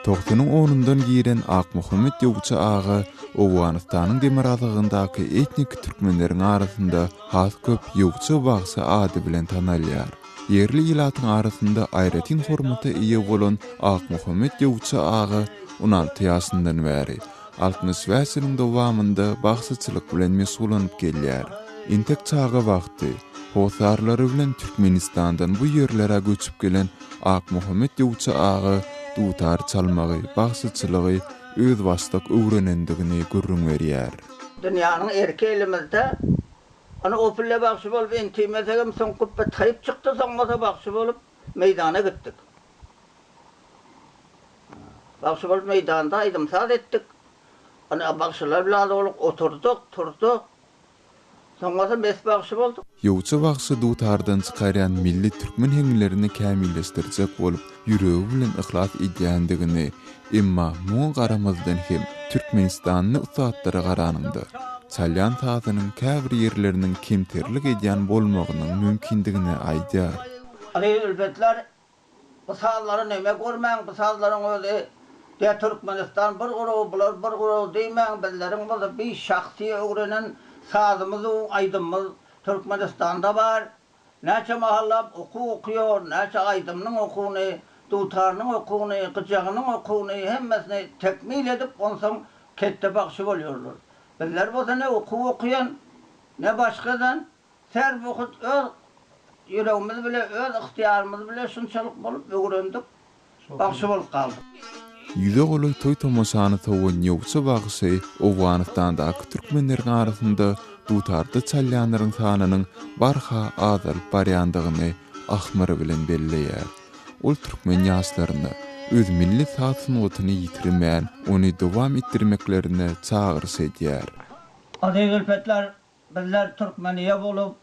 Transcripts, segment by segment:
Toğtunun onundan giren Akmuhammed Yogça ağa Owanistanın Demirazagyndaky etnik türkmenleriň arasynda has köp Yogça bagsa ady bilen tanalýar. Yerli ilatyň arasynda aýratyn hormaty iýe bolan Akmuhammed Yogça ağa 16 ýaşyndan bäri 60 ýylyň dowamynda bagsyçylyk bilen mesulanyp gelýär. Intek çağa wagty hosarlary bilen Türkmenistandan bu ýerlere göçüp gelen Akmuhammed Yogça ağa dutar çalmagy, bagsyçylygy öz başdak öwrenendigini görüň berýär. Dünýäniň erki elimizde ana opille bagşy bolup entimesegem soň kuppa taýyp çykdy, soňmasa bagşy bolup meydana gitdik. Bagşy bolup meydanda aýdym saz etdik. Ana bagşylar bilen oturduk, turduk. Soňmasa mes bagşy bolduk. Yogça bagşy dutardan çykaryan milli türkmen heňlerini kämilleşdirjek bolup ýüregi bilen ihlas edýändigini, emma muň garamazdan hem Türkmenistanyň ustatlary garanyndy. Çalyan tazynyň käbir ýerleriniň kimterlik edýän bolmagynyň mümkindigini aýdýar. Ana elbetler bu sazlary näme görmäň, bu sazlaryň özi de Türkmenistan bir gurul, bular bir gurul diýmäň, bizleriň bu bir şahsy öwrenen sazymyz, aýdymyz Türkmenistanda bar. Näçe mahallap okuýar, näçe aýdymnyň okuny, dutarnyň okuny, gyjagynyň okuny hemmesini tekmil edip onsoň ketde bagşy bolýarlar. Bizler bolsa okuýan, ne başgadan ser wagt öz ýüregimiz bilen, öz ihtiýarymyz bilen şunçalyk bolup öwrendik. Bagşy bolup galdyk. Ýüze goly toý tomaşany tawon Yogça bagsy Owanistandaky türkmenleriň arasynda dutardy çalýanlaryň sanynyň barha azal barýandygyny ahmary bilen belleýär. Ol türkmen ýaşlaryny öz milli taýsyny ýitirmän, ony dowam etdirmeklerine çağırys edýär. Azy elbetler bizler Türkmeniýe bolup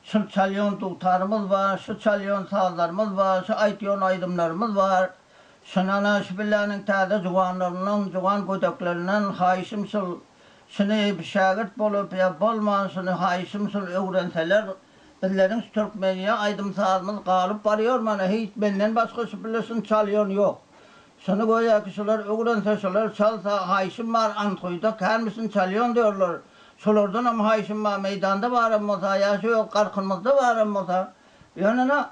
şu çalýan dutarymyz bar, şu çalýan sazlarymyz bar, şu aýtýan aýdymlarymyz bar. Şunana şu billäniň täze juwanlarynyň, juwan gödekleriniň haýşymsyl şunu bir şagirt bolup ya bolman şunu haýşymsyl öwrenseler bizleriň Türkmeniýe aýdym sazymyz galyp barýar, mana hiç benden başga şu bilesin çalýan ýok. Şunu goýa ki şolar öwrense şolar çalsa haýşym bar, antoýda kärmisin çalýan diýerler. Şolardan hem haýşym bar, meýdanda barym bolsa, ýa şu garkynmyzda barym bolsa, ýanana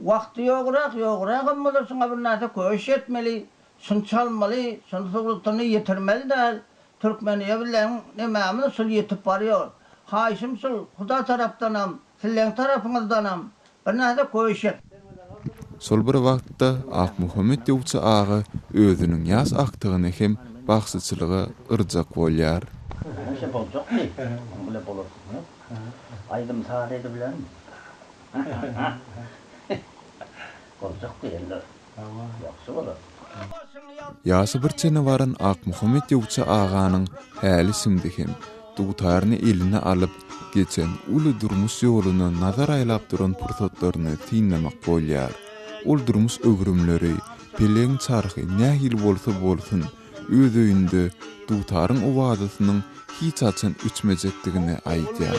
wagty ýograk amma şuna bir näse köş etmeli, şun çalmaly, şunu sowrutany ýetirmeli däl. Türkmeniýe bilen nämämiz şol ýetip barýar. Haýşymsyl Huda tarapdanam, sizleň tarapyňyzdanam bir näse köş et. Sol bir wagtda Akmuhammed Yogça ağa özüniň ýaş aktygyny hem bagsyçylygy yrjak bolýar. Aýdym saz edip bilen. Ýaşy bir çene baran Akmuhammed Yogça ağanyň häli simdi hem dutaryny eline alyp geçen uly durmuş ýoluny nazar aýlap duran pursatlaryny tinlemek bolýar. Ol durmuş ögrümleri, peleň çarhy nähil bolsa bolsun, öz öýünde dutaryň owazynyň hiç açan üçmejekdigini aýdýar.